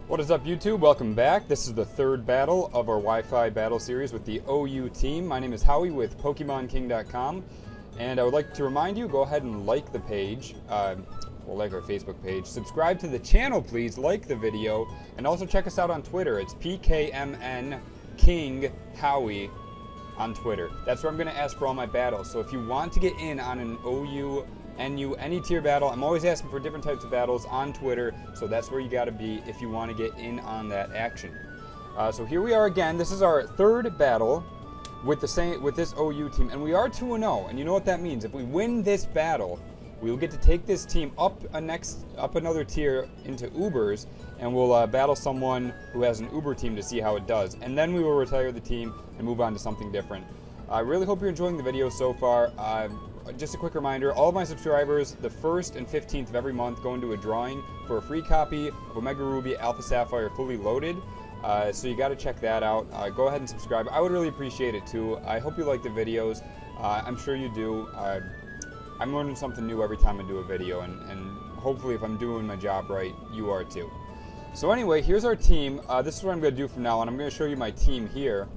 What is up, YouTube? Welcome back. This is the third battle of our Wi-Fi battle series with the OU team. My name is Howie with PokemonKing.com, and I would like to remind you, go ahead and like the page, like our Facebook page. Subscribe to the channel, please. Like the video, and also check us out on Twitter. It's PKMN King Howie on Twitter. That's where I'm going to ask for all my battles. So if you want to get in on an OU NU, any tier battle, I'm always asking for different types of battles on Twitter, so that's where you got to be if you want to get in on that action. So here we are again. This is our third battle with this OU team, and we are 2-0. And you know what that means? If we win this battle, we will get to take this team up another tier into Ubers, and we'll battle someone who has an Uber team to see how it does. And then we will retire the team and move on to something different. I really hope you're enjoying the video so far. Just a quick reminder, all of my subscribers, the 1st and 15th of every month, go into a drawing for a free copy of Omega Ruby Alpha Sapphire Fully Loaded. So you got to check that out. Go ahead and subscribe. I would really appreciate it too. I hope you like the videos. I'm sure you do. I'm learning something new every time I do a video, and hopefully if I'm doing my job right, you are too. So anyway, here's our team. This is what I'm going to do from now on. I'm going to show you my team here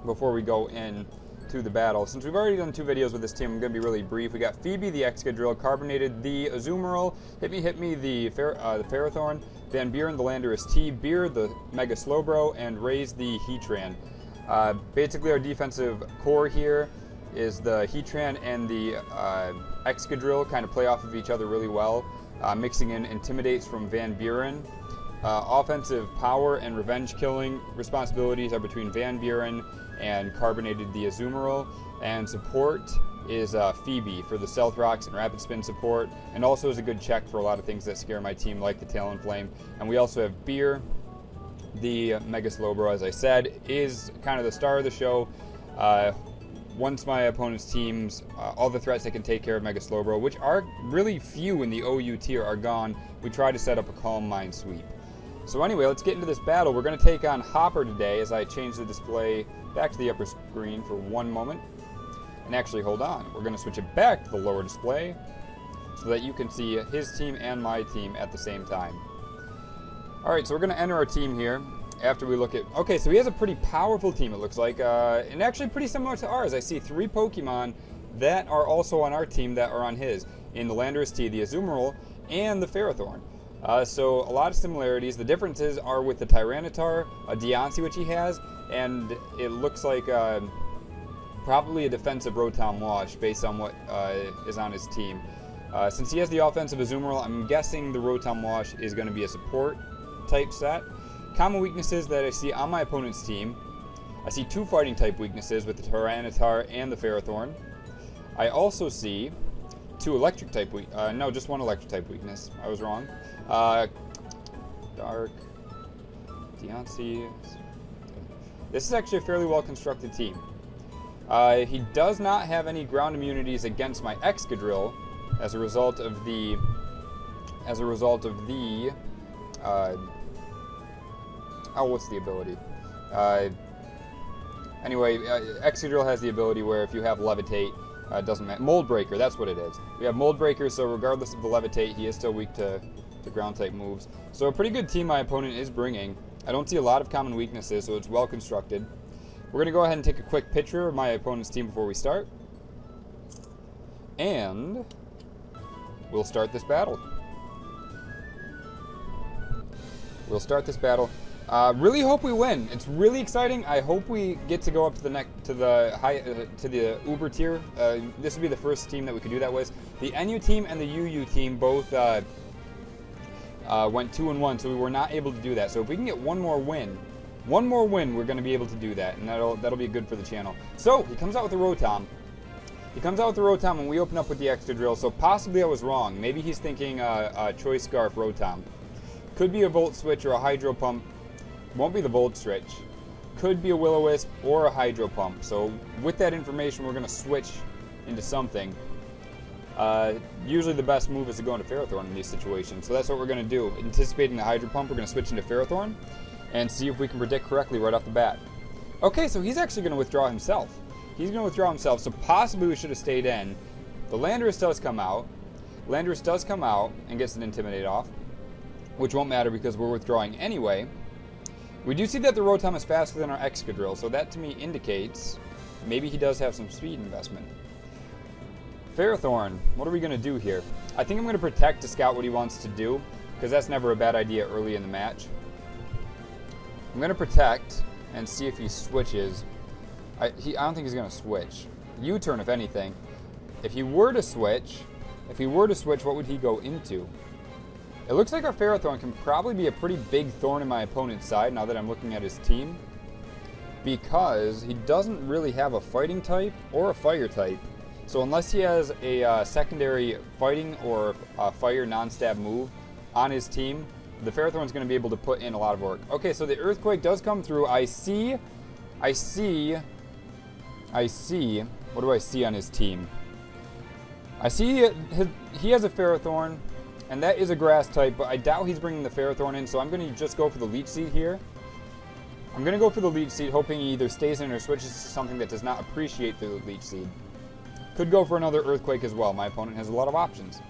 before we go in to the battle. Since we've already done 2 videos with this team, I'm going to be really brief. We got Phoebe, the Excadrill, Carbonated, the Azumarill, Hit Me, the Ferrothorn, Van Buren, the Landorus T, Beer, the Mega Slowbro, and Raise, the Heatran. Basically, our defensive core here is the Heatran and the Excadrill kind of play off of each other really well, mixing in Intimidates from Van Buren. Offensive power and revenge killing responsibilities are between Van Buren and Carbonated, the Azumarill, and support is Phoebe for the Stealth Rocks and Rapid Spin support, and also is a good check for a lot of things that scare my team, like the Talonflame. And we also have Beer, the Mega Slowbro, as I said, is kind of the star of the show. Once my opponent's teams, all the threats that can take care of Mega Slowbro, which are really few in the OU tier, are gone, we try to set up a Calm Mind sweep. So anyway, let's get into this battle. We're going to take on Hopper today, as I change the display back to the upper screen for one moment. And actually, hold on. We're going to switch it back to the lower display so that you can see his team and my team at the same time. Alright, so we're going to enter our team here after we look at... Okay, so he has a pretty powerful team, it looks like, and actually pretty similar to ours. I see 3 Pokemon that are also on our team that are on his, in the Landorus T, the Azumarill, and the Ferrothorn. So a lot of similarities. The differences are with the Tyranitar, a Deontay which he has, and it looks like probably a defensive Rotom Wash based on what is on his team. Since he has the offensive Azumarill, I'm guessing the Rotom Wash is going to be a support type set. Common weaknesses that I see on my opponent's team: I see 2 fighting type weaknesses with the Tyranitar and the Ferrothorn. I also see 2 electric type no, just 1 electric type weakness. I was wrong. Dark, Deontay. This is actually a fairly well constructed team. He does not have any ground immunities against my Excadrill as a result of the oh, what's the ability? Anyway, Excadrill has the ability where if you have Levitate, it doesn't matter. Mold Breaker, that's what it is. We have Mold Breaker, so regardless of the Levitate, he is still weak to ground type moves. So a pretty good team my opponent is bringing. I don't see a lot of common weaknesses, so it's well constructed. We're going to go ahead and take a quick picture of my opponent's team before we start. And we'll start this battle. Really hope we win. It's really exciting. I hope we get to go up to the Uber tier. This would be the first team that we could do that with. The NU team and the UU team both went 2-1, so we were not able to do that. So if we can get one more win, we're going to be able to do that, and that'll be good for the channel. So he comes out with a Rotom. And we open up with the Excadrill. So possibly I was wrong. Maybe he's thinking Choice Scarf Rotom. Could be a Volt Switch or a Hydro Pump. Won't be the Volt Switch. Could be a Will-O-Wisp or a Hydro Pump. So with that information, we're going to switch into something. Usually the best move is to go into Ferrothorn in these situations. So that's what we're going to do. Anticipating the Hydro Pump, we're going to switch into Ferrothorn and see if we can predict correctly right off the bat. Okay, so he's actually going to withdraw himself. So possibly we should have stayed in. The Landorus does come out. and gets an Intimidate off. which won't matter because we're withdrawing anyway. We do see that the Rotom is faster than our Excadrill, so that to me indicates maybe he does have some speed investment. Ferrothorn, what are we going to do here? I think I'm going to protect to scout what he wants to do, because that's never a bad idea early in the match. I'm going to protect and see if he switches. I don't think he's going to switch. U-turn, if anything. If he were to switch, what would he go into? It looks like our Ferrothorn can probably be a pretty big thorn in my opponent's side now that I'm looking at his team, because he doesn't really have a fighting type or a fire type. So unless he has a secondary fighting or fire non-stab move on his team, the Ferrothorn's going to be able to put in a lot of work. Okay, so the Earthquake does come through. I see. What do I see on his team? I see he has a Ferrothorn, and that is a grass type, but I doubt he's bringing the Ferrothorn in, so I'm going to just go for the Leech Seed here. I'm going to go for the Leech Seed, hoping he either stays in or switches to something that does not appreciate the Leech Seed. Could go for another Earthquake as well. My opponent has a lot of options.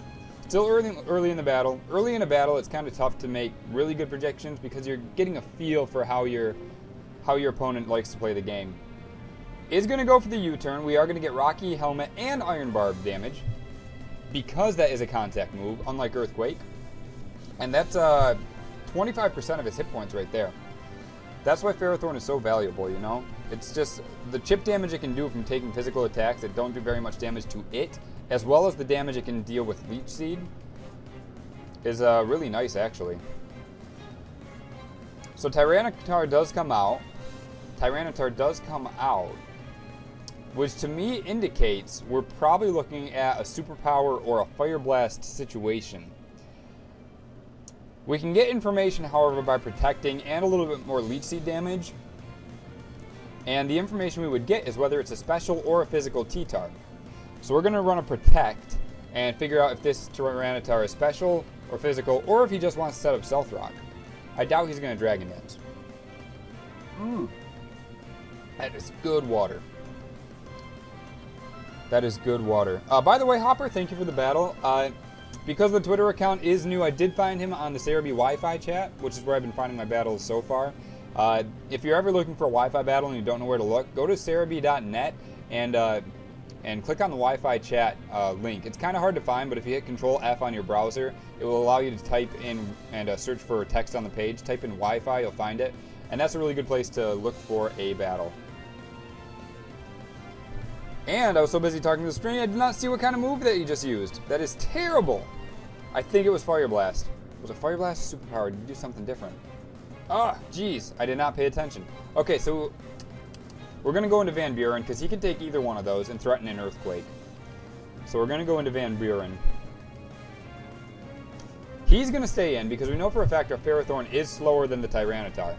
Still early in the battle. Early in a battle, it's kind of tough to make really good projections because you're getting a feel for how your opponent likes to play the game. Is going to go for the U-turn. We are going to get Rocky Helmet and Iron Barb damage because that is a contact move, unlike Earthquake. And that's 25% of his hit points right there. That's why Ferrothorn is so valuable, you know? It's just the chip damage it can do from taking physical attacks that don't do very much damage to it, as well as the damage it can deal with Leech Seed, is really nice, actually. So Tyranitar does come out. Which to me indicates we're probably looking at a Superpower or a Fire Blast situation. We can get information, however, by protecting and a little bit more Leech Seed damage. And the information we would get is whether it's a special or a physical T-Tar. So we're going to run a Protect and figure out if this Tyranitar is special or physical, or if he just wants to set up Stealth Rock. I doubt he's going to Dragon Dance. That is good water. That is good water. By the way, Hopper, thank you for the battle. Because the Twitter account is new, I did find him on the Cerebi Wi-Fi chat, which is where I've been finding my battles so far. If you're ever looking for a Wi-Fi battle and you don't know where to look, go to cerebi.net and click on the Wi-Fi chat link. It's kind of hard to find, but if you hit Control F on your browser, it will allow you to type in and search for text on the page. Type in Wi-Fi, you'll find it. And that's a really good place to look for a battle. And I was so busy talking to the screen, I did not see what kind of move that you just used. That is terrible. I think it was Fire Blast. Was it Fire Blast Superpower? Did you do something different? Ah, jeez. I did not pay attention. Okay, so we're going to go into Van Buren because he can take either one of those and threaten an Earthquake. So we're going to go into Van Buren. He's going to stay in because we know for a fact our Ferrothorn is slower than the Tyranitar.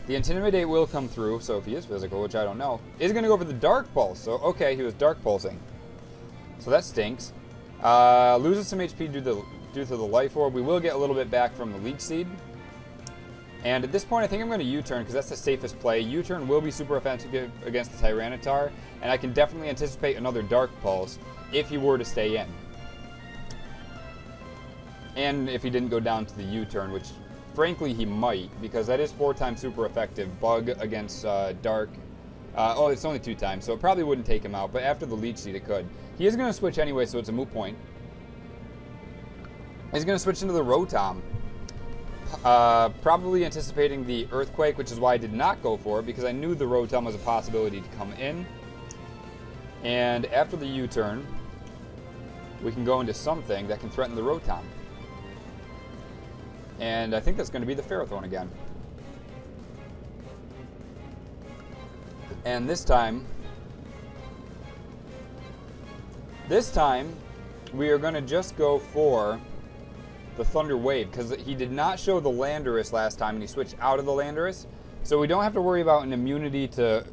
The Intimidate will come through, so if he is physical, which I don't know, is going to go for the Dark Pulse. So, okay, he was Dark Pulsing. So that stinks. Loses some HP due to the Life Orb. We will get a little bit back from the Leech Seed. And at this point, I think I'm going to U-turn because that's the safest play. U-turn will be super effective against the Tyranitar, and I can definitely anticipate another Dark Pulse if he were to stay in. And if he didn't go down to the U-turn, which frankly he might, because that is 4 times super effective. Bug against Dark. Oh, it's only 2 times, so it probably wouldn't take him out, but after the Leech Seed it could. He is going to switch anyway, so it's a moot point. He's going to switch into the Rotom. Probably anticipating the Earthquake, which is why I did not go for it, because I knew the Rotom was a possibility to come in. And after the U-turn, we can go into something that can threaten the Rotom. And I think that's going to be the Ferrothorn again. And this time, we are going to just go for the Thunder Wave, because he did not show the Landorus last time, and he switched out of the Landorus. So we don't have to worry about an immunity to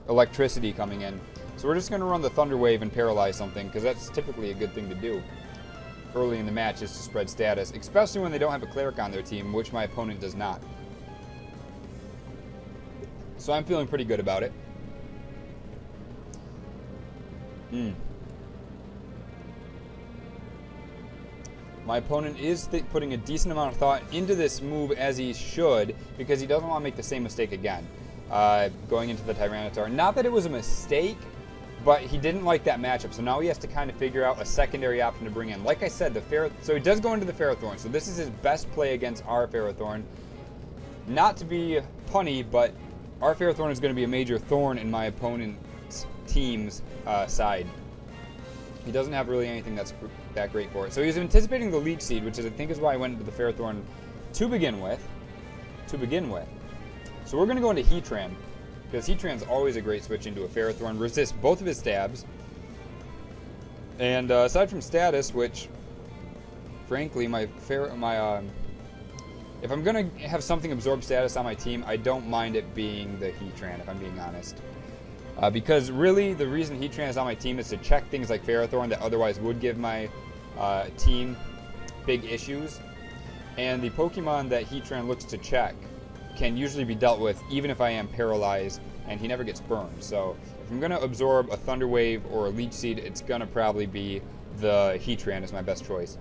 electricity coming in. So we're just going to run the Thunder Wave and paralyze something, because that's typically a good thing to do early in the match, is to spread status, especially when they don't have a Cleric on their team, which my opponent does not. So I'm feeling pretty good about it. My opponent is putting a decent amount of thought into this move, as he should, because he doesn't want to make the same mistake again. Going into the Tyranitar. Not that it was a mistake, but he didn't like that matchup, so now he has to kind of figure out a secondary option to bring in. Like I said, so he does go into the Ferrothorn, so this is his best play against our Ferrothorn. Not to be punny, but our Ferrothorn is going to be a major thorn in my opponent's team's side. He doesn't have really anything that's that great for it. So he was anticipating the Leech Seed, which I think is why I went into the Ferrothorn to begin with. So we're going to go into Heatran, because Heatran's always a great switch into a Ferrothorn. Resists both of his stabs. And aside from status, which, frankly, if I'm going to have something absorb status on my team, I don't mind it being the Heatran, if I'm being honest. Because really, the reason Heatran is on my team is to check things like Ferrothorn that otherwise would give my team big issues. And the Pokemon that Heatran looks to check can usually be dealt with even if I am paralyzed, and he never gets burned. So if I'm going to absorb a Thunder Wave or a Leech Seed, it's going to probably be the Heatran as my best choice.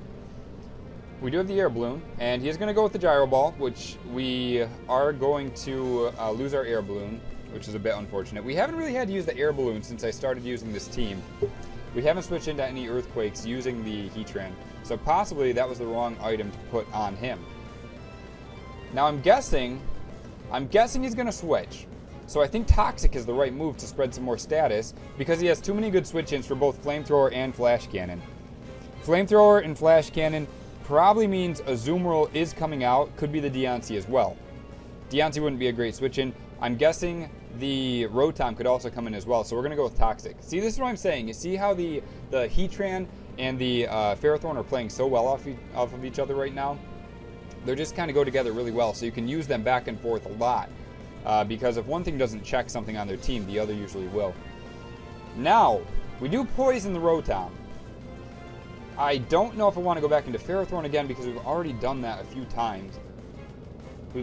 We do have the Air Balloon, and he is going to go with the Gyro Ball, which we are going to lose our Air Balloon, which is a bit unfortunate. We haven't really had to use the Air Balloon since I started using this team. We haven't switched into any Earthquakes using the Heatran, so possibly that was the wrong item to put on him. Now I'm guessing he's going to switch. So I think Toxic is the right move to spread some more status, because he has too many good switch-ins for both Flamethrower and Flash Cannon. Flamethrower and Flash Cannon probably means Azumarill is coming out, could be the Deontay as well. Deontay wouldn't be a great switch-in. I'm guessing the Rotom could also come in as well, so we're going to go with Toxic. See, this is what I'm saying. You see how the Heatran and the Ferrothorn are playing so well off of each other right now? They just kind of go together really well, so you can use them back and forth a lot. Because if one thing doesn't check something on their team, the other usually will. Now, we do poison the Rotom. I don't know if I want to go back into Ferrothorn again, because we've already done that a few times. So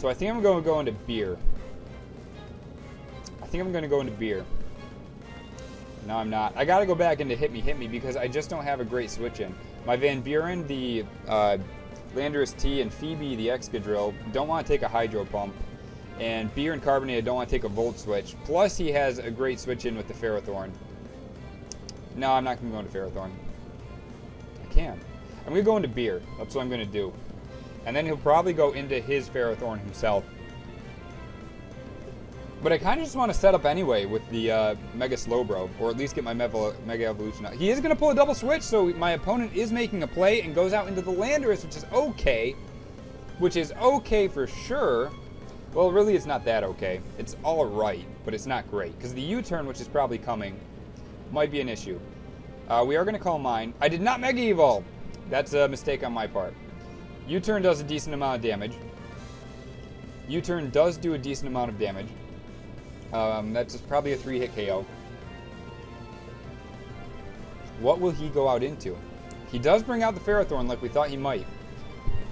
I think I'm going to go into Beer. No, I'm not. I got to go back into Hit Me, because I just don't have a great switch-in. My Van Buren, the Landorus T, and Phoebe, the Excadrill, don't want to take a Hydro Pump. And Beer and Carbonate don't want to take a Volt Switch. Plus, he has a great switch-in with the Ferrothorn. No, I'm not going to go into Ferrothorn. I can. I'm going to go into Beer. That's what I'm going to do. And then he'll probably go into his Ferrothorn himself. But I kind of just want to set up anyway with the Mega Slowbro, or at least get my Mega Evolution out. He is going to pull a double switch, so my opponent is making a play and goes out into the Landorus, which is okay. Which is okay for sure. Well, really, it's not that okay. It's all right, but it's not great. Because the U-turn, which is probably coming, might be an issue. We are going to call mine. I did not Mega Evolve. That's a mistake on my part. U-turn does a decent amount of damage. U-turn does do a decent amount of damage. That's probably a 3-hit KO. What will he go out into? He does bring out the Ferrothorn like we thought he might.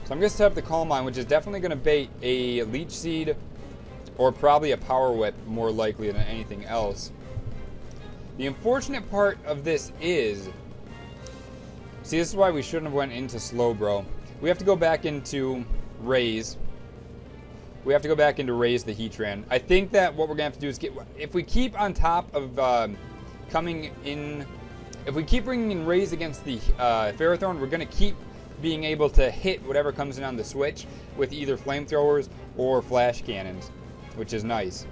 So I'm going to set up the Calm Mind, which is definitely going to bait a Leech Seed or probably a Power Whip, more likely than anything else. The unfortunate part of this is... See, this is why we shouldn't have went into Slowbro. We have to go back into Raise. We have to go back into Raise the Heatran. I think that what we're going to have to do is get... If we keep on top of coming in... If we keep bringing in Raise against the Ferrothorn, we're going to keep being able to hit whatever comes in on the switch with either Flamethrowers or Flash Cannons, which is nice.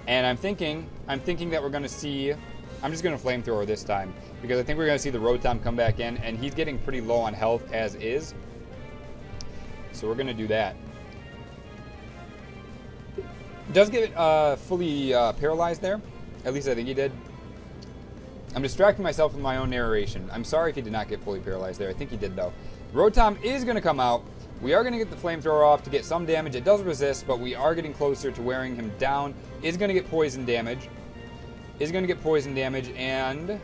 And I'm thinking that we're going to see... I'm just going to Flamethrower this time, because I think we're going to see the Rotom come back in, and he's getting pretty low on health as is. So we're going to do that. Does get fully paralyzed there. At least I think he did. I'm distracting myself with my own narration. I'm sorry if he did not get fully paralyzed there. I think he did, though. Rotom is going to come out. We are going to get the Flamethrower off to get some damage. It does resist, but we are getting closer to wearing him down. Is going to get poison damage. And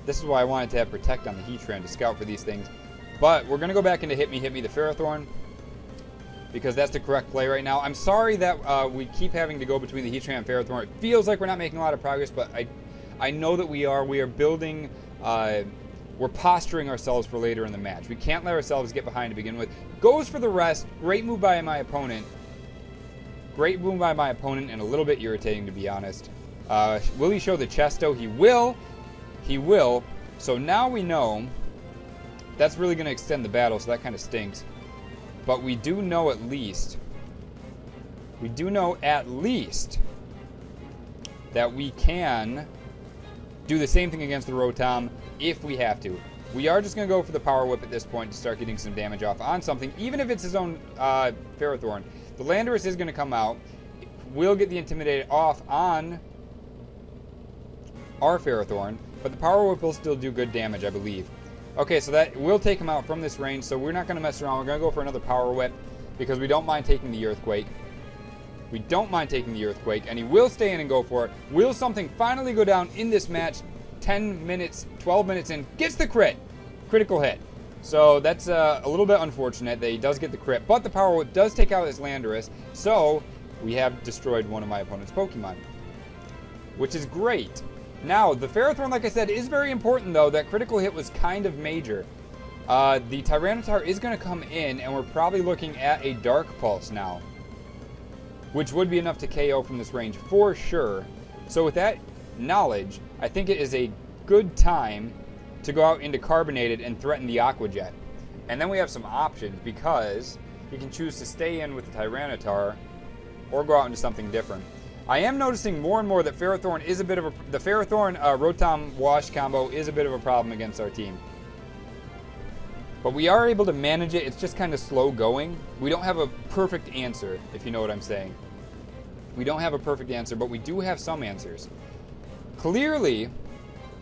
this is why I wanted to have Protect on the Heatran to scout for these things. But we're going to go back into Hit Me, the Ferrothorn, because that's the correct play right now. I'm sorry that we keep having to go between the Heatran and Ferrothorn. It feels like we're not making a lot of progress, but I know that we are. We are building we're posturing ourselves for later in the match. We can't let ourselves get behind to begin with. Goes for the rest. Great move by my opponent. Great move by my opponent, and a little bit irritating, to be honest. Will he show the Chesto? He will. He will. So now we know that's really going to extend the battle, so that kind of stinks. But we do know at least that we can do the same thing against the Rotom if we have to. We are just going to go for the Power Whip at this point to start getting some damage off on something, even if it's his own Ferrothorn. The Landorus is going to come out. We'll get the Intimidate off on our Ferrothorn, but the Power Whip will still do good damage, I believe. Okay, so that will take him out from this range, so we're not going to mess around. We're going to go for another Power Whip because we don't mind taking the Earthquake. We don't mind taking the Earthquake, and he will stay in and go for it. Will something finally go down in this match? 10 minutes, 12 minutes in, gets the crit. Critical hit. So that's a little bit unfortunate that he does get the crit, but the Power Whip does take out his Landorus, so we have destroyed one of my opponent's Pokemon, which is great. Now, the Ferrothorn, like I said, is very important, though. That critical hit was kind of major. The Tyranitar is going to come in, and we're probably looking at a Dark Pulse now, which would be enough to KO from this range for sure. So with that knowledge, I think it is a good time to go out into Carbonated and threaten the Aqua Jet. And then we have some options, because he can choose to stay in with the Tyranitar or go out into something different. I am noticing more and more that Ferrothorn is a bit of a... The Ferrothorn Rotom Wash combo is a bit of a problem against our team. But we are able to manage it. It's just kind of slow going. We don't have a perfect answer, if you know what I'm saying. We don't have a perfect answer, but we do have some answers. Clearly,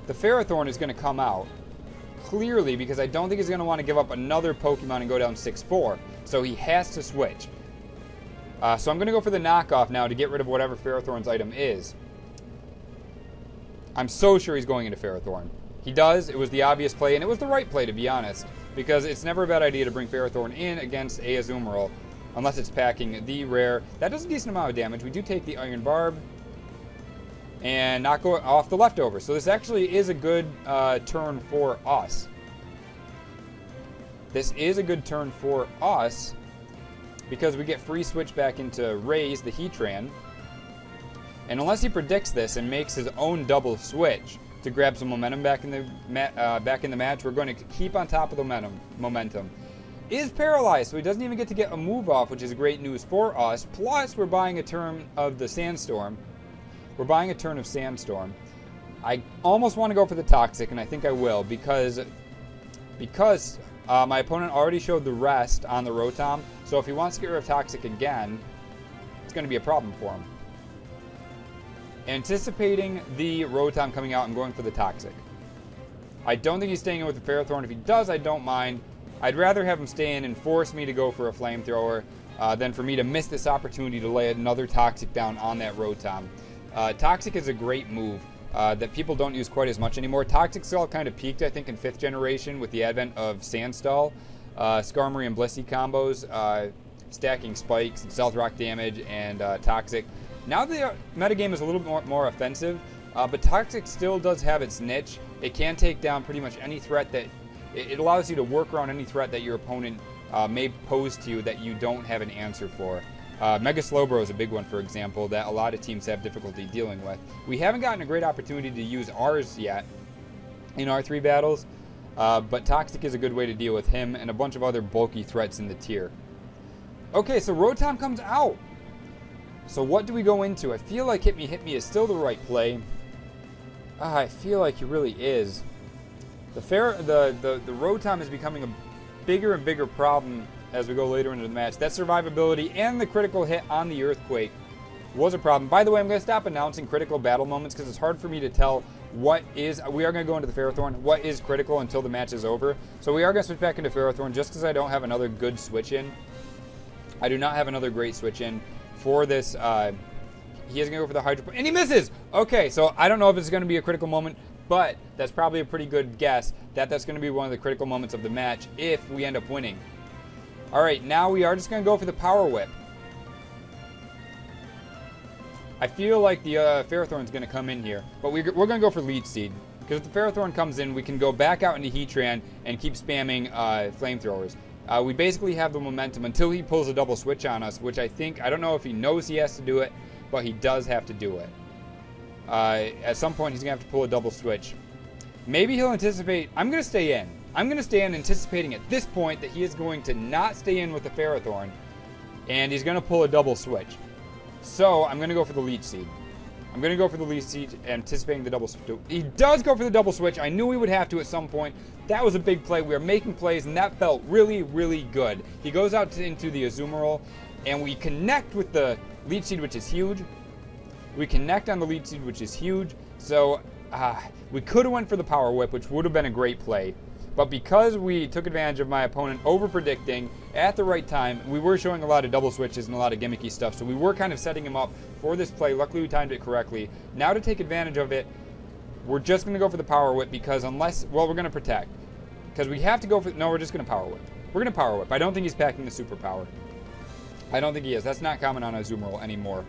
the Ferrothorn is going to come out. Clearly, because I don't think he's going to want to give up another Pokemon and go down 6-4. So he has to switch. So I'm going to go for the knockoff now to get rid of whatever Ferrothorn's item is. I'm so sure he's going into Ferrothorn. He does. It was the obvious play, and it was the right play, to be honest, because it's never a bad idea to bring Ferrothorn in against a Azumarill, unless it's packing the rare. That does a decent amount of damage. We do take the Iron Barb and knock off the leftover. So this actually is a good turn for us. This is a good turn for us, because we get free switch back into Raise, the Heatran. And unless he predicts this and makes his own double switch to grab some momentum back in the match, we're going to keep on top of the momentum. Is paralyzed, so he doesn't even get to get a move off, which is great news for us. Plus, we're buying a turn of the Sandstorm. We're buying a turn of Sandstorm. I almost want to go for the Toxic, and I think I will, because my opponent already showed the rest on the Rotom, so if he wants to get rid of Toxic again, it's going to be a problem for him. Anticipating the Rotom coming out and going for the Toxic. I don't think he's staying in with the Ferrothorn. If he does, I don't mind. I'd rather have him stay in and force me to go for a Flamethrower than for me to miss this opportunity to lay another Toxic down on that Rotom. Toxic is a great move that people don't use quite as much anymore. Toxic Skull kind of peaked, I think, in 5th generation with the advent of Sandstall. Skarmory and Blissey combos, stacking spikes and stealth rock damage and Toxic. Now the metagame is a little bit more offensive, but Toxic still does have its niche. It can take down pretty much any threat that... It allows you to work around any threat that your opponent may pose to you that you don't have an answer for. Mega Slowbro is a big one, for example, that a lot of teams have difficulty dealing with. We haven't gotten a great opportunity to use ours yet in our 3 battles, but Toxic is a good way to deal with him and a bunch of other bulky threats in the tier. Okay, so Rotom comes out. So what do we go into? I feel like Hit Me is still the right play. I feel like he really is. The Rotom is becoming a bigger and bigger problem as we go later into the match. That survivability and the critical hit on the Earthquake was a problem. By the way, I'm going to stop announcing critical battle moments because it's hard for me to tell what is... We are going to go into the Ferrothorn. What is critical until the match is over. So we are going to switch back into Ferrothorn just because I don't have another good switch in. I do not have another great switch in for this. He is going to go for the Hydro... And he misses! Okay, so I don't know if it's going to be a critical moment, but that's probably a pretty good guess that that's going to be one of the critical moments of the match if we end up winning. Alright, now we are just going to go for the Power Whip. I feel like the Ferrothorn's going to come in here, but we're going to go for Leech Seed. Because if the Ferrothorn comes in, we can go back out into Heatran and keep spamming flamethrowers. We basically have the momentum until he pulls a double switch on us, which I don't know if he knows he has to do it, but he does have to do it. At some point, he's going to have to pull a double switch. Maybe he'll anticipate. I'm going to stay in. I'm going to stay in anticipating at this point that he is going to not stay in with the Ferrothorn, and he's going to pull a double switch. So I'm going to go for the Leech Seed. I'm going to go for the Leech Seed, anticipating the double switch. He does go for the double switch. I knew he would have to at some point. That was a big play. We were making plays, and that felt really, really good. He goes out into the Azumarill, and we connect with the Leech Seed, which is huge. We connect on the Leech Seed, which is huge. So we could have went for the Power Whip, which would have been a great play. But because we took advantage of my opponent over-predicting at the right time, we were showing a lot of double switches and a lot of gimmicky stuff. So we were kind of setting him up for this play. Luckily, we timed it correctly. Now to take advantage of it, we're just going to go for the Power Whip because unless, well, we're going to protect. Because we have to go for, no, we're just going to Power Whip. We're going to Power Whip. I don't think he's packing the Superpower. I don't think he is. That's not common on Azumarill anymore.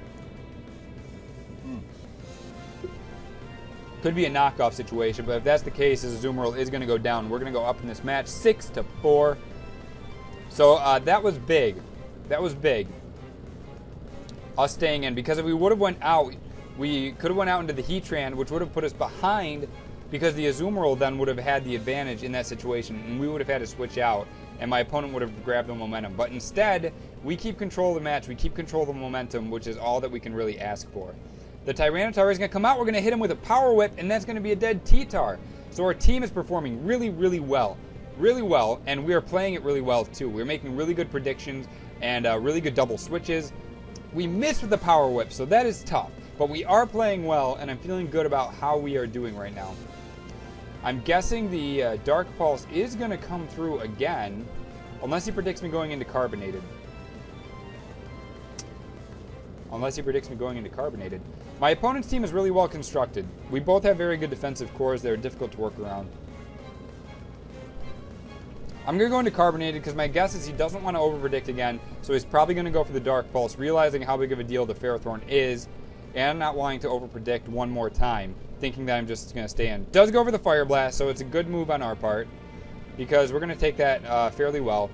Could be a knockoff situation, but if that's the case, his Azumarill is going to go down. We're going to go up in this match, 6-4. So that was big. That was big. Us staying in, because if we would have went out, we could have went out into the Heatran, which would have put us behind, because the Azumarill then would have had the advantage in that situation, and we would have had to switch out, and my opponent would have grabbed the momentum. But instead, we keep control of the match. We keep control of the momentum, which is all that we can really ask for. The Tyranitar is going to come out. We're going to hit him with a Power Whip, and that's going to be a dead T-Tar. So our team is performing really, really well. Really well, and we are playing it really well, too. We're making really good predictions and really good double switches. We missed with the Power Whip, so that is tough. But we are playing well, and I'm feeling good about how we are doing right now. I'm guessing the Dark Pulse is going to come through again, unless he predicts me going into Carbonated. Unless he predicts me going into Carbonated. My opponent's team is really well constructed. We both have very good defensive cores that are difficult to work around. I'm going to go into Carbonated because my guess is he doesn't want to over-predict again, so he's probably going to go for the Dark Pulse, realizing how big of a deal the Ferrothorn is, and not wanting to over-predict one more time, thinking that I'm just going to stay in. Does go for the Fire Blast, so it's a good move on our part, because we're going to take that fairly well,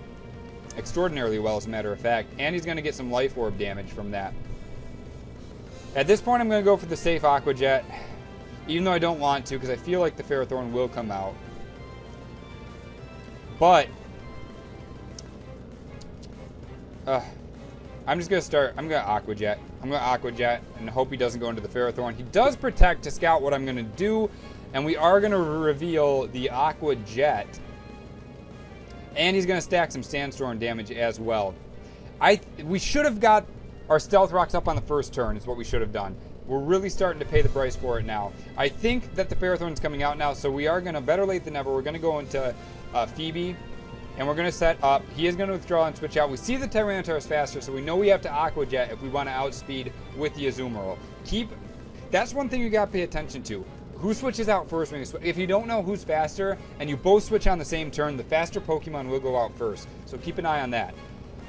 extraordinarily well as a matter of fact, and he's going to get some Life Orb damage from that. At this point, I'm going to go for the safe Aqua Jet, even though I don't want to, because I feel like the Ferrothorn will come out. But I'm just going to start. I'm going to Aqua Jet. I'm going to Aqua Jet and hope he doesn't go into the Ferrothorn. He does protect to scout what I'm going to do, and we are going to reveal the Aqua Jet. And he's going to stack some Sandstorm damage as well. We should have got our Stealth Rocks up on the first turn is what we should have done. We're really starting to pay the price for it now. I think that the Ferrothorn's coming out now, so we are going to, better late than never, we're going to go into Phoebe, and we're going to set up. He is going to withdraw and switch out. We see the Tyranitar is faster, so we know we have to Aqua Jet if we want to outspeed with the Azumarill. That's one thing you got to pay attention to. Who switches out first when you switch? If you don't know who's faster, and you both switch on the same turn, the faster Pokemon will go out first. So keep an eye on that.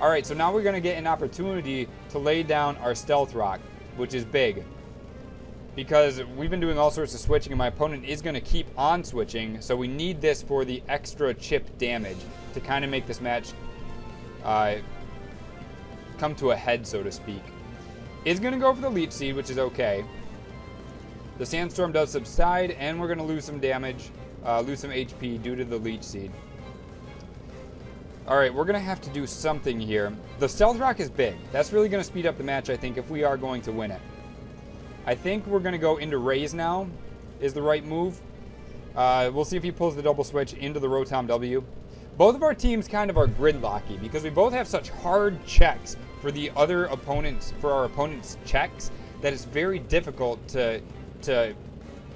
Alright, so now we're going to get an opportunity to lay down our Stealth Rock, which is big. Because we've been doing all sorts of switching, and my opponent is going to keep on switching, so we need this for the extra chip damage to kind of make this match come to a head, so to speak. Is going to go for the Leech Seed, which is okay. The Sandstorm does subside, and we're going to lose some damage, lose some HP due to the Leech Seed. Alright, we're going to have to do something here. The Stealth Rock is big. That's really going to speed up the match, I think, if we are going to win it. I think we're going to go into Raise now, is the right move. We'll see if he pulls the double switch into the Rotom W. Both of our teams kind of are gridlocky, because we both have such hard checks for the other opponents, for our opponents' checks, that it's very difficult to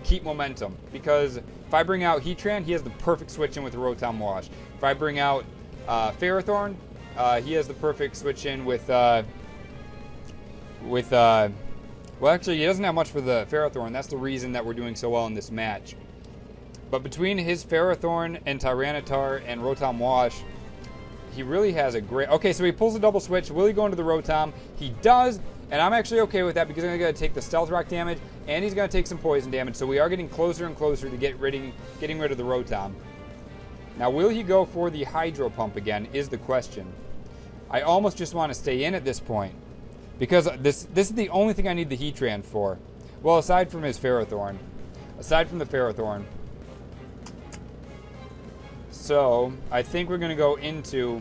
keep momentum. Because if I bring out Heatran, he has the perfect switch in with the Rotom Wash. If I bring out Ferrothorn, he has the perfect switch in with well, actually, he doesn't have much for the Ferrothorn. That's the reason that we're doing so well in this match. But between his Ferrothorn and Tyranitar and Rotom Wash, he really has a great... Okay, so he pulls a double switch. Will he go into the Rotom? He does, And I'm actually okay with that because I'm going to take the Stealth Rock damage, and he's going to take some poison damage, so we are getting closer and closer to getting rid of the Rotom. Now, will he go for the Hydro Pump again is the question. I almost just want to stay in at this point, because this is the only thing I need the Heatran for. Well, aside from his Ferrothorn. Aside from the Ferrothorn. So, I think we're going to go into...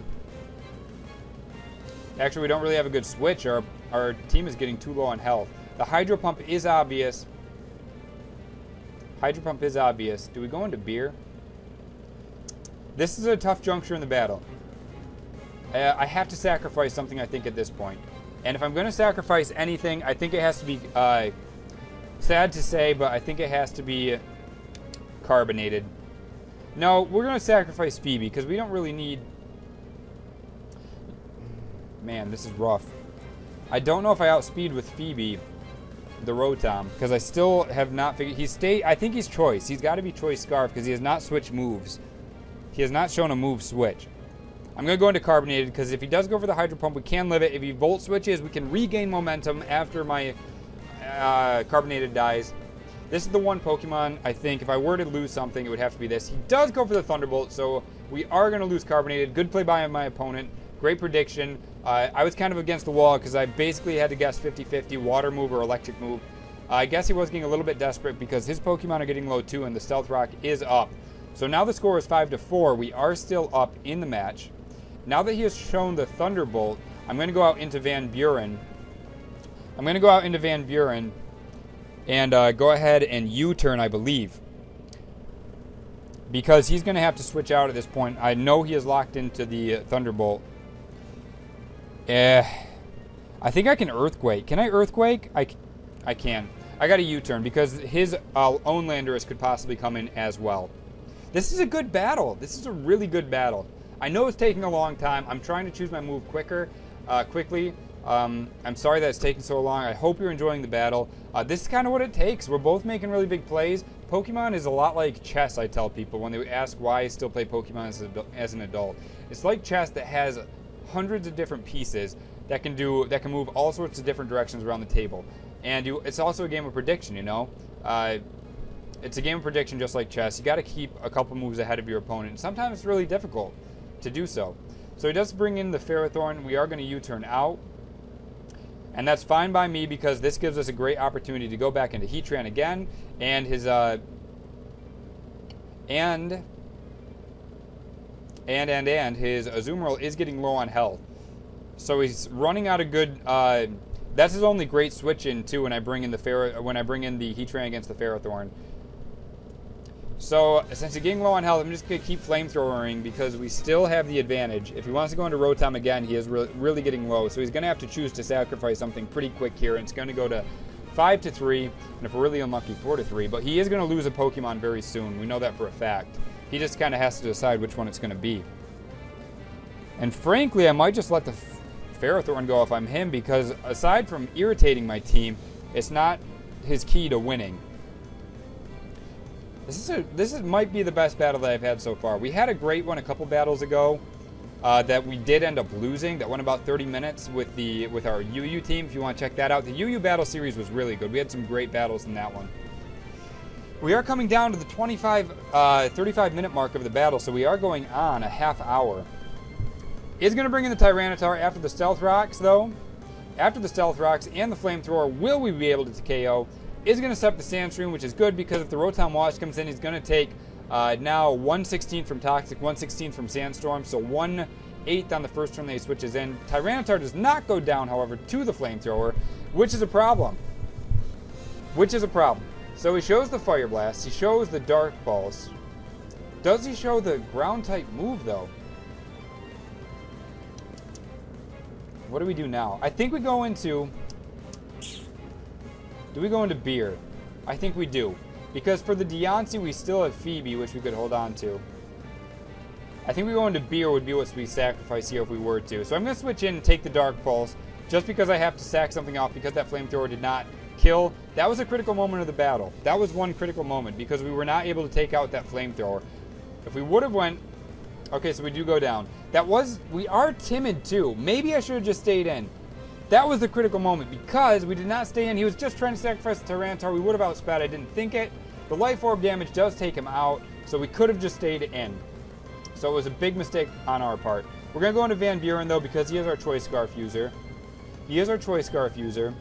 Actually, we don't really have a good switch. Our team is getting too low on health. The Hydro Pump is obvious. Hydro Pump is obvious. Do we go into Beer? This is a tough juncture in the battle. I have to sacrifice something, I think, at this point. And if I'm going to sacrifice anything, I think it has to be... sad to say, but I think it has to be carbonated. No, we're going to sacrifice Phoebe, because we don't really need... Man, this is rough. I don't know if I outspeed with Phoebe, the Rotom, because I still have not figured... I think he's Choice. He's got to be Choice Scarf, because he has not switched moves. He has not shown a move switch. I'm going to go into Carbonated, because if he does go for the Hydro Pump, we can live it. If he Volt switches, we can regain momentum after my Carbonated dies. This is the one Pokemon, I think, if I were to lose something, it would have to be this. He does go for the Thunderbolt, so we are going to lose Carbonated. Good play by my opponent. Great prediction. I was kind of against the wall, because I basically had to guess 50-50, Water move or Electric move. I guess he was getting a little bit desperate, because his Pokemon are getting low too, and the Stealth Rock is up. So now the score is 5-4. We are still up in the match. Now that he has shown the Thunderbolt, I'm going to go out into Van Buren. And go ahead and U-turn, I believe. Because he's going to have to switch out at this point. I know he is locked into the Thunderbolt. I think I can Earthquake. Can I Earthquake? I can. I got a U-turn because his own Landorus could possibly come in as well. This is a good battle. This is a really good battle. I know it's taking a long time. I'm trying to choose my move quickly. I'm sorry that it's taking so long. I hope you're enjoying the battle. This is kind of what it takes. We're both making really big plays. Pokemon is a lot like chess, I tell people, when they ask why I still play Pokemon as an adult. It's like chess that has hundreds of different pieces that can move all sorts of different directions around the table. And it's also a game of prediction, you know? It's a game of prediction just like chess. You got to keep a couple moves ahead of your opponent. And sometimes it's really difficult to do so. So he does bring in the Ferrothorn. We are going to U-turn out. And that's fine by me because this gives us a great opportunity to go back into Heatran again. And his his Azumarill is getting low on health. So he's running out of good... that's his only great switch in too when I bring in the Heatran against the Ferrothorn. So since he's getting low on health, I'm just going to keep flamethrowering because we still have the advantage. If he wants to go into Rotom again, he is really getting low. So he's going to have to choose to sacrifice something pretty quick here. And it's going to go to 5-3, and if we're really unlucky, 4-3. But he is going to lose a Pokemon very soon. We know that for a fact. He just kind of has to decide which one it's going to be. And frankly, I might just let the Ferrothorn go if I'm him, because aside from irritating my team, it's not his key to winning. This might be the best battle that I've had so far. We had a great one a couple battles ago that we did end up losing. That went about 30 minutes with our UU team. If you want to check that out, the UU battle series was really good. We had some great battles in that one. We are coming down to the 35-minute mark of the battle, so we are going on a half hour. Is going to bring in the Tyranitar after the Stealth Rocks, though. After the Stealth Rocks and the Flamethrower, will we be able to KO? Is going to set up the Sandstream, which is good because if the Rotom Wash comes in, he's going to take now 116 from Toxic, 116 from Sandstorm, so 1/8 on the first turn that he switches in. Tyranitar does not go down, however, to the Flamethrower, which is a problem. So he shows the Fire Blast, he shows the Dark Pulse. Does he show the Ground-type move, though? What do we do now? I think we go into... Do we go into Beer? I think we do. Because for the Deontay, we still have Phoebe, which we could hold on to. I think we go into Beer would be what we sacrifice here if we were to. So I'm going to switch in and take the Dark Pulse, just because I have to sack something off because that Flamethrower did not kill. That was a critical moment of the battle. That was one critical moment because we were not able to take out that Flamethrower. If we would have went... Okay, so we do go down. We are timid too. Maybe I should have just stayed in. That was the critical moment because we did not stay in. He was just trying to sacrifice the Tyranitar. We would have outspat. I didn't think it. The Life Orb damage does take him out, so we could have just stayed in. So it was a big mistake on our part. We're going to go into Van Buren, though, because he is our Choice Scarf user. He is our Choice Scarf user.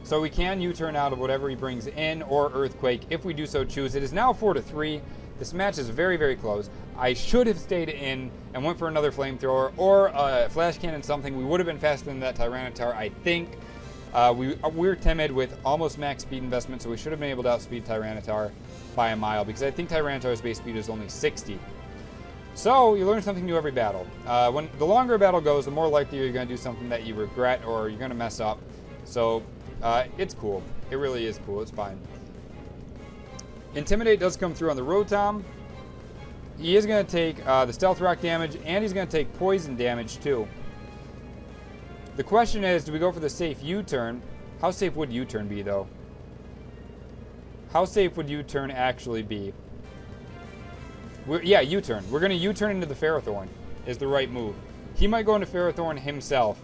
So we can U-turn out of whatever he brings in, or Earthquake, if we do so choose. It is now 4-3. This match is very, very close. I should have stayed in and went for another Flamethrower or a Flash Cannon, something. We would have been faster than that Tyranitar, I think. We're timid with almost max speed investment, so we should have been able to outspeed Tyranitar by a mile, because I think Tyranitar's base speed is only 60. So, you learn something new every battle. When the longer a battle goes, the more likely you're going to do something that you regret or you're going to mess up. So, it's cool. It really is cool. It's fine. Intimidate does come through on the Rotom. He is going to take the Stealth Rock damage, and he's going to take Poison damage, too. The question is, do we go for the safe U-turn? How safe would U-turn be, though? How safe would U-turn actually be? Yeah, U-turn. We're going to U-turn into the Ferrothorn is the right move. He might go into Ferrothorn himself,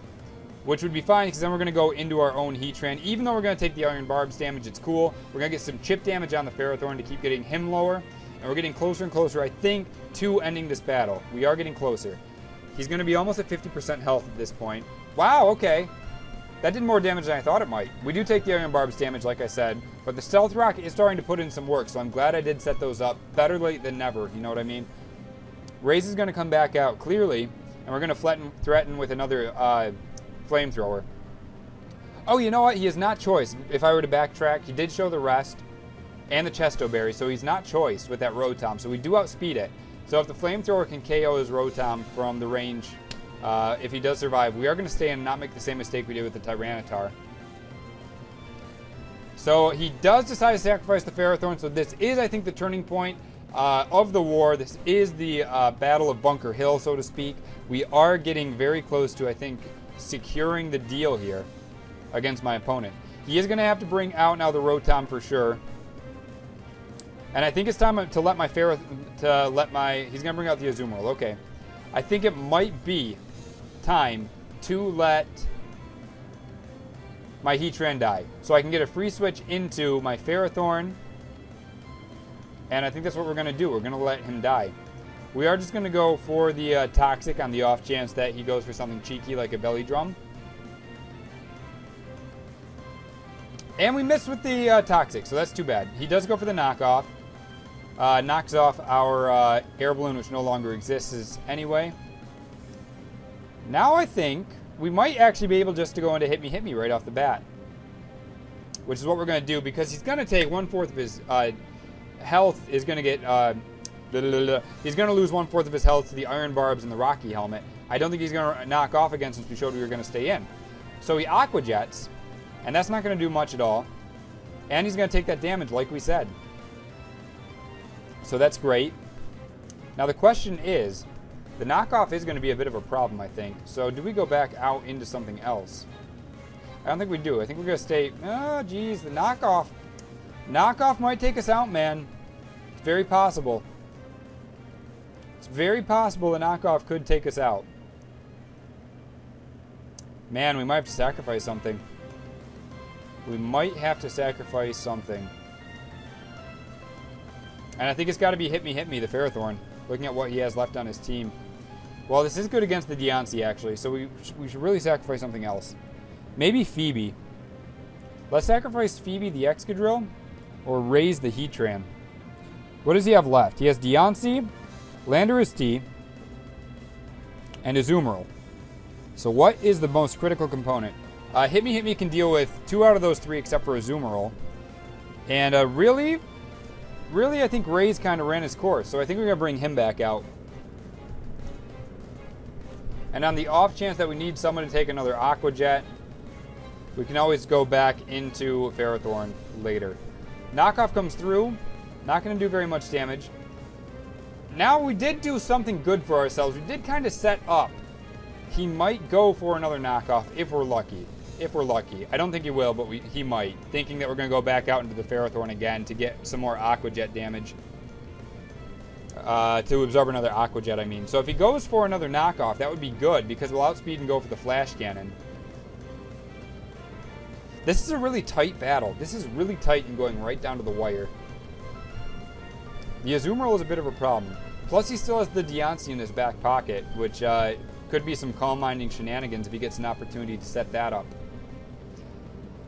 which would be fine, because then we're going to go into our own Heatran. Even though we're going to take the Iron Barbs damage, it's cool. We're going to get some chip damage on the Ferrothorn to keep getting him lower. And we're getting closer and closer, I think, to ending this battle. We are getting closer. He's going to be almost at 50% health at this point. Wow, okay. That did more damage than I thought it might. We do take the Iron Barbs damage, like I said, but the Stealth Rock is starting to put in some work, so I'm glad I did set those up. Better late than never, you know what I mean? Raze is going to come back out, clearly, and we're going to threaten with another Flamethrower. Oh, you know what? He is not Choice. If I were to backtrack, he did show the Rest and the Chesto Berry, so he's not Choice with that Rotom, so we do outspeed it. So if the Flamethrower can KO his Rotom from the range, if he does survive, we are going to stay in and not make the same mistake we did with the Tyranitar. So he does decide to sacrifice the Ferrothorn, so this is, I think, the turning point of the war. This is the Battle of Bunker Hill, so to speak. We are getting very close to, I think, securing the deal here against my opponent. He is going to have to bring out now the Rotom for sure. And I think it's time to let my he's going to bring out the Azumarill. Okay. I think it might be time to let my Heatran die, so I can get a free switch into my Ferrothorn. And I think that's what we're going to do. We're going to let him die. We are just going to go for the Toxic on the off chance that he goes for something cheeky like a Belly Drum. And we missed with the Toxic, so that's too bad. He does go for the knockoff. Knocks off our Air Balloon, which no longer exists anyway. Now I think we might actually be able just to go into Hit Me right off the bat. Which is what we're going to do, because he's going to take 1/4 of his health is going to get... he's going to lose 1/4 of his health to the Iron Barbs and the Rocky Helmet. I don't think he's going to knock off again, since we showed we were going to stay in. So he Aqua Jets, and that's not going to do much at all. And he's going to take that damage, like we said. So that's great. Now the question is, the knockoff is going to be a bit of a problem, I think. So do we go back out into something else? I don't think we do. I think we're going to stay... Oh, geez, the knockoff. Knockoff might take us out, man. It's very possible. It's very possible the knockoff could take us out. Man, we might have to sacrifice something. We might have to sacrifice something. And I think it's got to be Hit Me, the Ferrothorn, looking at what he has left on his team. Well, this is good against the Deontay, actually, so we should really sacrifice something else. Maybe Phoebe. Let's sacrifice Phoebe the Excadrill, or raise the Heatran. What does he have left? He has Deontay, Landorus T, and Azumarill. So what is the most critical component? Hit Me can deal with 2 out of those 3 except for Azumarill. And really, I think Ray's kind of ran his course, so I think we're going to bring him back out. And on the off chance that we need someone to take another Aqua Jet, we can always go back into Ferrothorn later. Knockoff comes through. Not going to do very much damage. Now we did do something good for ourselves. We did kind of set up. He might go for another knockoff if we're lucky. If we're lucky. I don't think he will, but he might. Thinking that we're going to go back out into the Ferrothorn again to get some more Aqua Jet damage. To absorb another Aqua Jet, I mean. So if he goes for another knockoff, that would be good, because we'll outspeed and go for the Flash Cannon. This is a really tight battle. This is really tight and going right down to the wire. The Azumarill is a bit of a problem. Plus, he still has the Deontay in his back pocket, which could be some calm minding shenanigans if he gets an opportunity to set that up.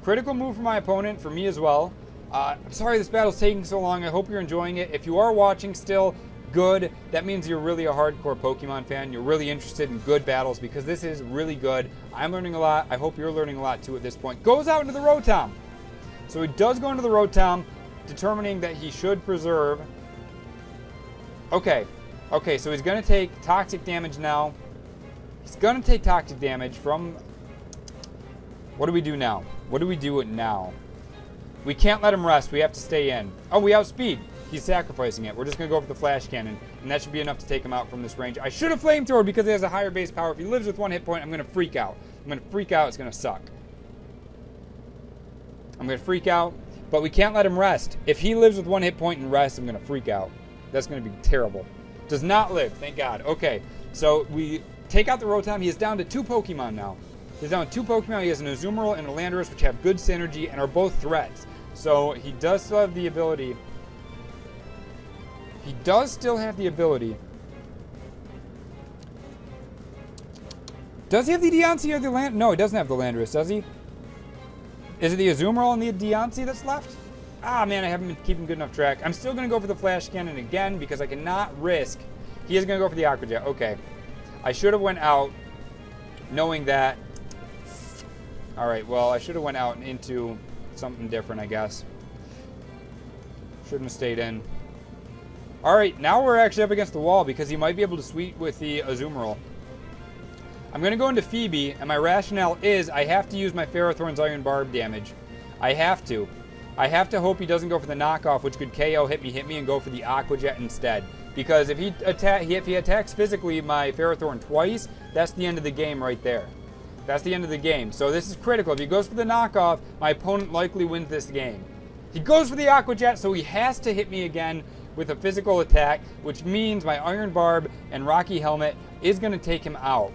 Critical move for my opponent, for me as well. I'm sorry this battle's taking so long. I hope you're enjoying it. If you are watching still, good. That means you're really a hardcore Pokemon fan. You're really interested in good battles because this is really good. I'm learning a lot. I hope you're learning a lot too at this point. Goes out into the Rotom. So he does go into the Rotom, determining that he should preserve. Okay, so he's going to take toxic damage now. He's going to take toxic damage from... What do we do now? What do we do now? We can't let him rest. We have to stay in. Oh, we outspeed. He's sacrificing it. We're just going to go for the Flash Cannon, and that should be enough to take him out from this range. I should have Flamethrower because he has a higher base power. If he lives with 1 hit point, I'm going to freak out. I'm going to freak out. It's going to suck. I'm going to freak out, but we can't let him rest. If he lives with 1 hit point and rests, I'm going to freak out. That's going to be terrible. Does not live, thank God. Okay, so we take out the Rotom. He is down to 2 Pokemon now. He's down to 2 Pokemon. He has an Azumarill and a Landorus, which have good synergy and are both threats. So he does still have the ability. He does still have the ability. Does he have the Deontay or the Land? No, he doesn't have the Landorus, does he? Is it the Azumarill and the Deontay that's left? Ah, man, I haven't been keeping good enough track. I'm still going to go for the Flash Cannon again because I cannot risk. He is going to go for the Aqua Jet. Okay. I should have went out knowing that. All right, well, I should have went out and into something different, I guess. Shouldn't have stayed in. All right, now we're actually up against the wall because he might be able to sweep with the Azumarill. I'm going to go into Phoebe, and my rationale is I have to use my Ferrothorn's Iron Barb damage. I have to. I have to hope he doesn't go for the knockoff, which could KO, hit me, and go for the Aqua Jet instead. Because if he attacks physically my Ferrothorn twice, that's the end of the game right there. That's the end of the game. So this is critical. If he goes for the knockoff, my opponent likely wins this game. He goes for the Aqua Jet, so he has to hit me again with a physical attack, which means my Iron Barb and Rocky Helmet is going to take him out,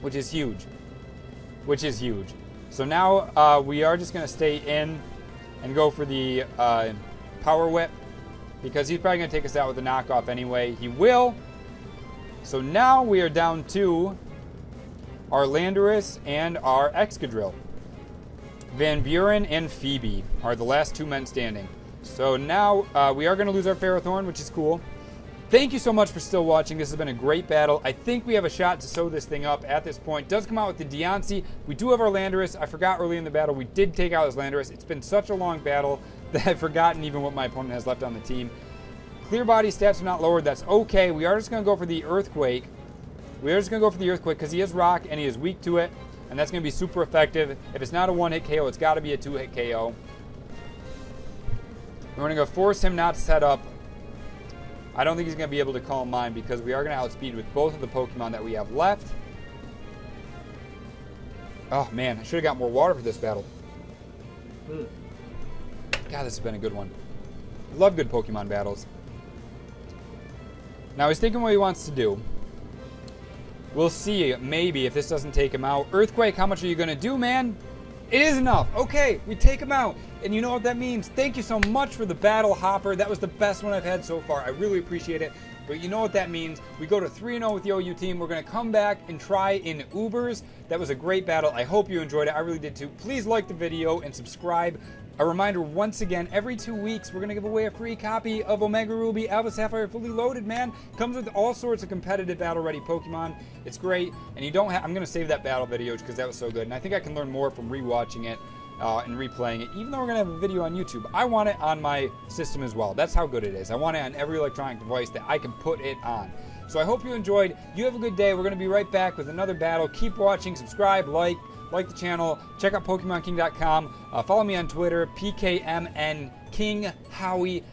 which is huge. So now we are just going to stay in and go for the Power Whip because he's probably going to take us out with a knockoff anyway. He will. So now we are down to our Landorus and our Excadrill. Van Buren and Phoebe are the last 2 men standing. So now we are going to lose our Ferrothorn, which is cool. Thank you so much for still watching. This has been a great battle. I think we have a shot to sew this thing up at this point. Does come out with the Deontay. We do have our Landorus. I forgot early in the battle we did take out his Landorus. It's been such a long battle that I've forgotten even what my opponent has left on the team. Clear body stats are not lowered. That's okay. We are just going to go for the Earthquake. We are just going to go for the Earthquake because he is rock and he is weak to it. And that's going to be super effective. If it's not a 1-hit KO, it's got to be a 2-hit KO. We're going to force him not to set up. I don't think he's going to be able to calm mine because we are going to outspeed with both of the Pokemon that we have left. Oh, man. I should have got more water for this battle. God, this has been a good one. I love good Pokemon battles. Now, he's thinking what he wants to do. We'll see, maybe, if this doesn't take him out. Earthquake, how much are you going to do, man? It is enough. Okay, we take him out. And you know what that means? Thank you so much for the battle, Hopper. That was the best one I've had so far. I really appreciate it. But you know what that means? We go to 3-0 with the OU team. We're going to come back and try in Ubers. That was a great battle. I hope you enjoyed it. I really did too. Please like the video and subscribe. A reminder, once again, every 2 weeks, we're going to give away a free copy of Omega Ruby Alpha Sapphire Fully Loaded, man. Comes with all sorts of competitive battle-ready Pokemon. It's great. And you don't have... I'm going to save that battle video because that was so good. And I think I can learn more from rewatching it and replaying it. Even though we're going to have a video on YouTube, I want it on my system as well. That's how good it is. I want it on every electronic device that I can put it on. So I hope you enjoyed. You have a good day. We're going to be right back with another battle. Keep watching. Subscribe, like the channel, check out PokemonKing.com, follow me on Twitter, PKMN Howie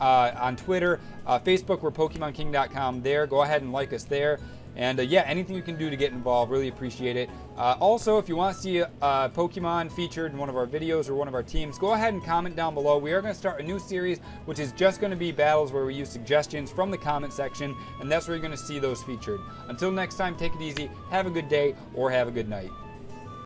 on Twitter, Facebook, we're PokemonKing.com there, go ahead and like us there, and yeah, anything you can do to get involved, really appreciate it. Also, if you want to see Pokemon featured in one of our videos or one of our teams, go ahead and comment down below. We are going to start a new series, which is just going to be battles where we use suggestions from the comment section, and that's where you're going to see those featured. Until next time, take it easy, have a good day, or have a good night.